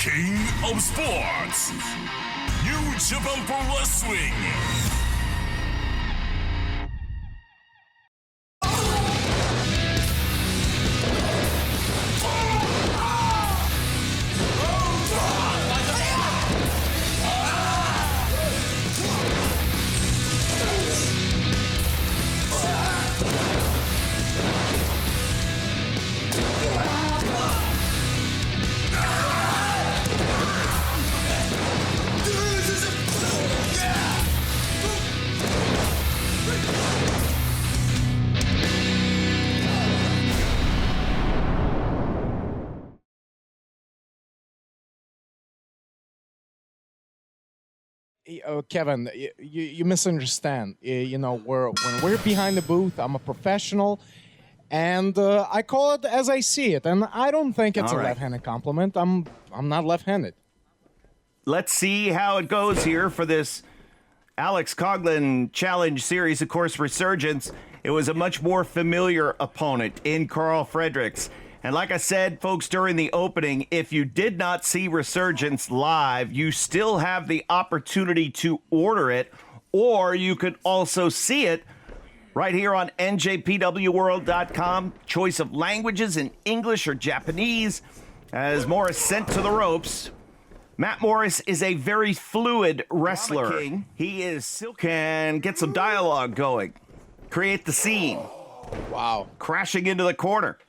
King of Sports, New Japan Pro Wrestling. Kevin, you misunderstand. When we're behind the booth, I'm a professional, and I call it as I see it. And I don't think it's a left-handed compliment. I'm not left-handed. Let's see how it goes here for this Alex Coughlin Challenge Series. Of course, Resurgence, it was a much more familiar opponent in Carl Fredericks. And like I said, folks, during the opening, if you did not see Resurgence live, you still have the opportunity to order it, or you could also see it right here on njpwworld.com. Choice of languages in English or Japanese, as Morris sent to the ropes. Matt Morris is a very fluid wrestler. He can get some dialogue going, create the scene. Wow. Crashing into the corner.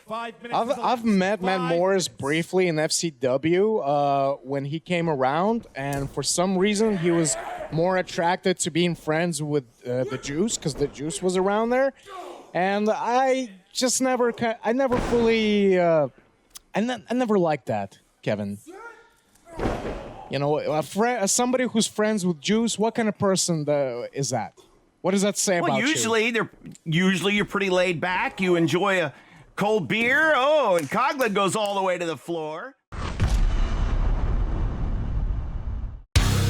I've met Matt Morris briefly in FCW when he came around, and for some reason he was more attracted to being friends with the Juice, because the Juice was around there, and I never liked that, Kevin. Somebody who's friends with Juice, what kind of person is that? What does that say about you? Usually you're pretty laid back. You enjoy a cold beer. Oh, and Coughlin goes all the way to the floor.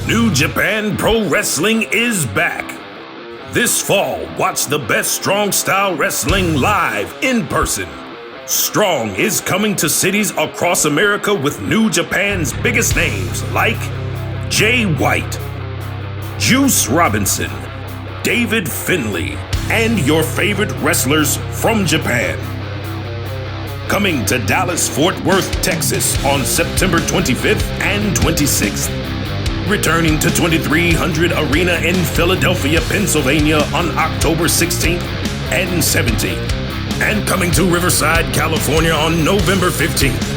New Japan Pro Wrestling is back. This fall, watch the best Strong Style Wrestling live in person. Strong is coming to cities across America with New Japan's biggest names like Jay White, Juice Robinson, David Finlay, and your favorite wrestlers from Japan. Coming to Dallas-Fort Worth, Texas on September 25th and 26th. Returning to 2300 Arena in Philadelphia, Pennsylvania on October 16th and 17th. And coming to Riverside, California on November 15th.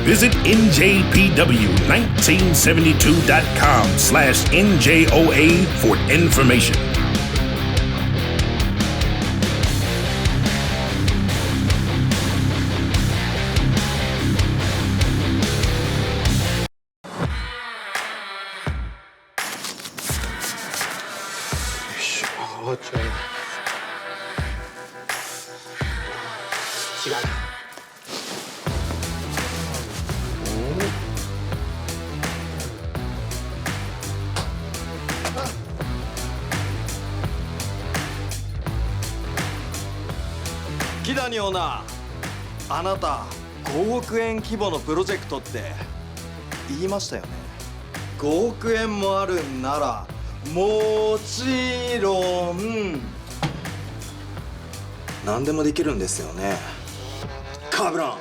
Visit njpw1972.com/NJOA for information.キダニオナ、あなた5億円規模のプロジェクトって言いましたよね。5億円もあるんならもちろん何でもできるんですよね。カブラン。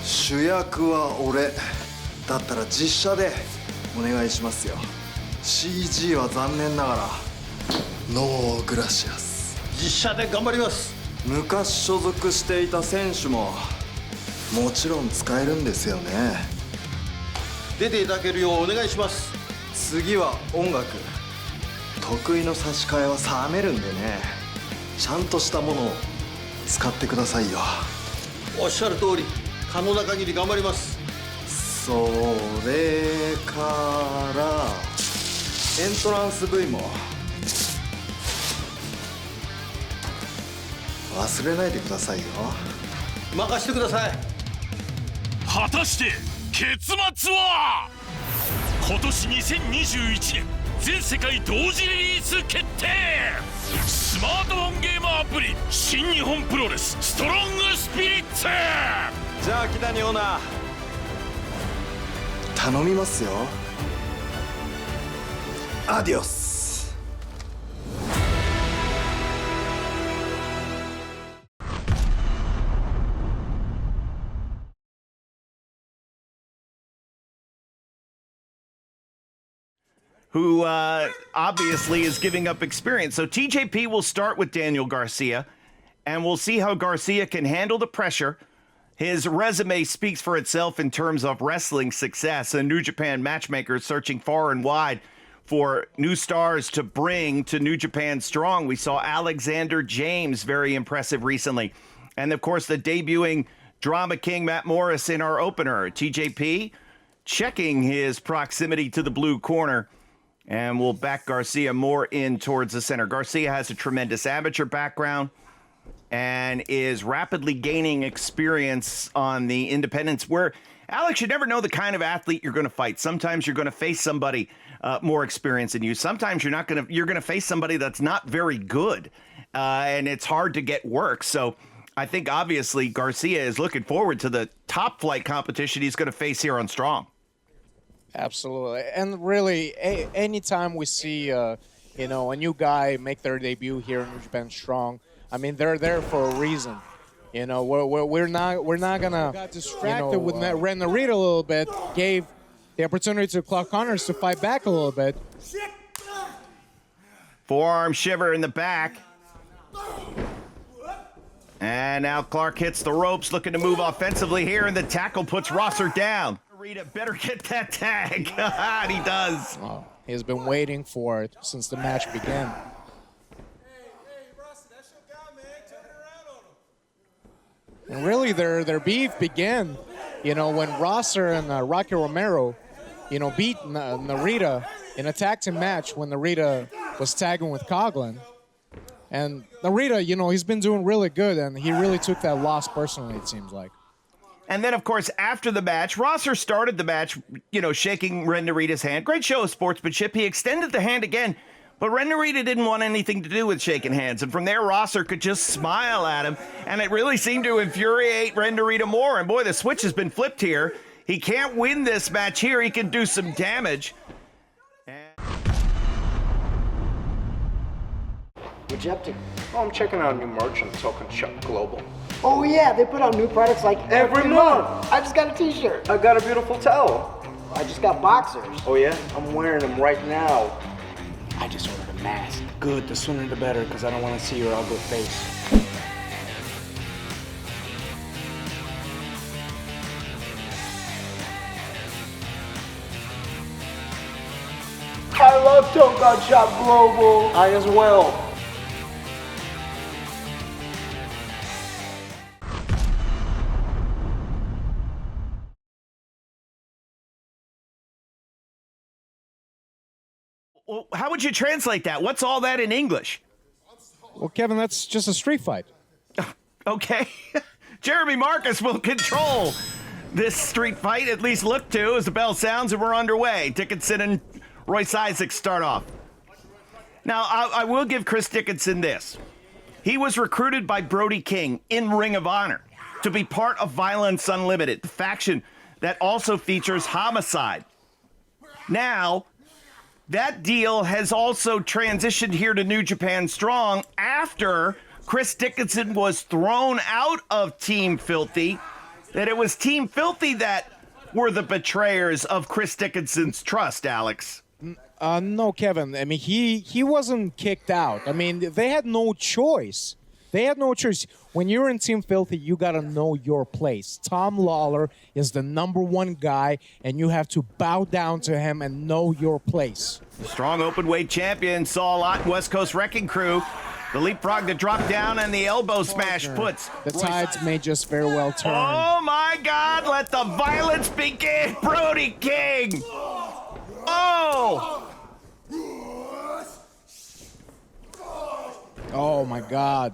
主役は俺だったら実写でお願いしますよ。 CG は残念ながらノーグラシアス。実写で頑張ります。昔所属していた選手ももちろん使えるんですよね。出ていただけるようお願いします。次は音楽。得意の差し替えは冷めるんでね、ちゃんとしたものを使ってくださいよ。おっしゃる通り可能な限り頑張ります。それからエントランス V も忘れないでくださいよ。任せてください。果たして結末は？今年2021年全世界同時リリース決定。スマートフォンゲームアププリ新日本プロレスストロングスピリッツ。じゃあ木谷オーナー頼みますよ。アディオス。Who obviously is giving up experience. So TJP will start with Daniel Garcia, and we'll see how Garcia can handle the pressure. His resume speaks for itself in terms of wrestling success, and New Japan matchmakers searching far and wide for new stars to bring to New Japan Strong. We saw Alexander James, very impressive recently. And, of course, the debuting Drama King Matt Morris in our opener. TJP checking his proximity to the blue corner. And we'll back Garcia more in towards the center. Garcia has a tremendous amateur background and is rapidly gaining experience on the independents where, Alex, you never know the kind of athlete you're going to fight. Sometimes you're going to face somebody more experienced than you. Sometimes you're going to face somebody that's not very good, and it's hard to get work. So I think, obviously, Garcia is looking forward to the top flight competition he's going to face here on Strong. Absolutely. And really, anytime we see, a new guy make their debut here in New Japan Strong, I mean, they're there for a reason. We're not gonna got distracted with Ren Narita a little bit. Gave the opportunity to Clark Connors to fight back a little bit. Forearm shiver in the back. And now Clark hits the ropes, looking to move offensively here, and the tackle puts Rosser down. Rita better get that tag. And he does. Oh, he's been waiting for it since the match began. Hey, Rossi, that's your guy, man. Turn it around on him. And really, their beef began, when Rosser and Rocky Romero, beat Narita in a tag team match when Narita was tagging with Coughlin. And Narita, he's been doing really good, and he really took that loss personally, it seems like. And then, of course, after the match, Rosser started the match, shaking Ren Narita's hand. Great show of sportsmanship. He extended the hand again, but Ren Narita didn't want anything to do with shaking hands. And from there, Rosser could just smile at him, and it really seemed to infuriate Ren Narita more. And boy, the switch has been flipped here. He can't win this match here. He can do some damage. What'd you up to? Oh, I'm checking out new merch on Token Shop Global. Oh yeah, they put out new products like every month. I just got a t-shirt. I got a beautiful towel. I just got boxers. Oh yeah? I'm wearing them right now. I just ordered a mask. Good, the sooner the better, because I don't want to see your ugly face. I love Token Shop Global. I as well. Well, how would you translate that? What's all that in English? Well, Kevin, that's just a street fight. Okay. Jeremy Marcus will control this street fight, at least look to, as the bell sounds and we're underway. Dickinson and Royce Isaacs start off. Now, I will give Chris Dickinson this. He was recruited by Brody King in Ring of Honor to be part of Violence Unlimited, the faction that also features Homicide. Now, that deal has also transitioned here to New Japan Strong after Chris Dickinson was thrown out of Team Filthy. That it was Team Filthy that were the betrayers of Chris Dickinson's trust, Alex. No, Kevin. I mean, he wasn't kicked out. I mean, they had no choice. They had no choice. When you're in Team Filthy, you got to know your place. Tom Lawler is the #1 guy, and you have to bow down to him and know your place. The strong open-weight champion saw a lot in West Coast Wrecking Crew. The leapfrog to drop down and the elbow smash puts the tides may just very well turn. Oh, my God. Let the violence begin. Brody King. Oh. Oh, my God.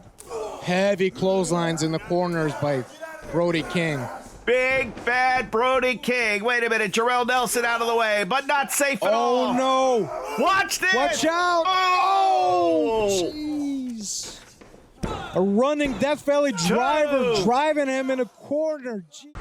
Heavy clotheslines in the corners by Brody King. Big bad Brody King. Wait a minute. Jarrell Nelson out of the way, but not safe at all. Oh, no. Watch this. Watch out. Oh. Jeez. A running Death Valley driver driving him in a corner. Gee.